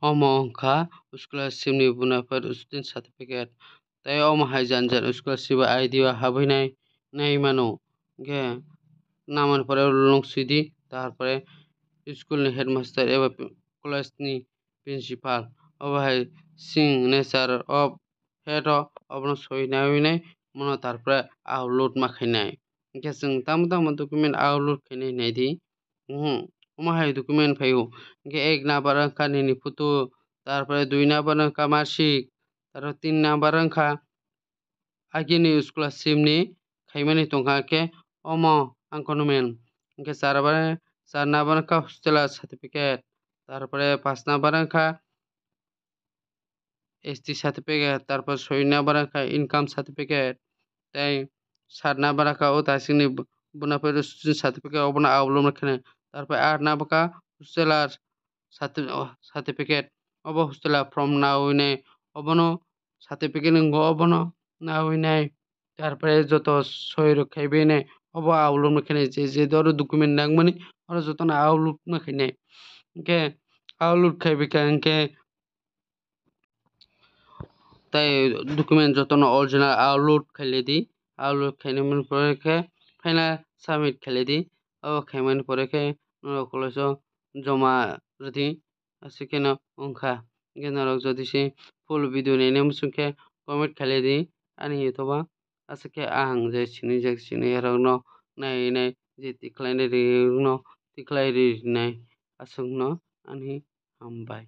omo wngkha scholarship ni bunafer student certificate tei omo hai janjar scholarship ID o habui nai mano hingke namoni pore lungsidi tarpore school ni headmaster eba college ni principal obo hai signature of head o obono soi nai mano tarpore upload ma khainai hingke chwng tamo document upload khainai naidi omo hai document phaio hingke 1 number wngkha nini photo tarpore 2 number wngkha marksheet tarpore 3 number wngkha agini scholarship ni khaimani tongkha khe omo angkonomen hingke 4 number wngkha hostel certificate tarpore 5 number wngkha ST certificate tarpore 6 number wngkha income certificate tei 7 number wngkha utashik ni bunafer student certificate obono upload khainai tarpore 8 number wngkha hostel certificate obo hostel from nawui nai obono certificate wngkha obono nawui nai tarpore joto soi rok khaibai nai obo upload khainai je oro document nangmani oro joto no upload ma khainai hingke upload khaibai hingke tei document joto no original upload khailai di upload khainani pore khe final submit khailai di obo khaimani pore khe norog college o joma rwdi aswke no wngkha hingke norog jodi se full video nainai muchungkhe comment khailai di ani youtube o aswkhe ahang je sinijak siniya rok no nai je tiklai rwngno tiklai rwnai aswkno ani hambai.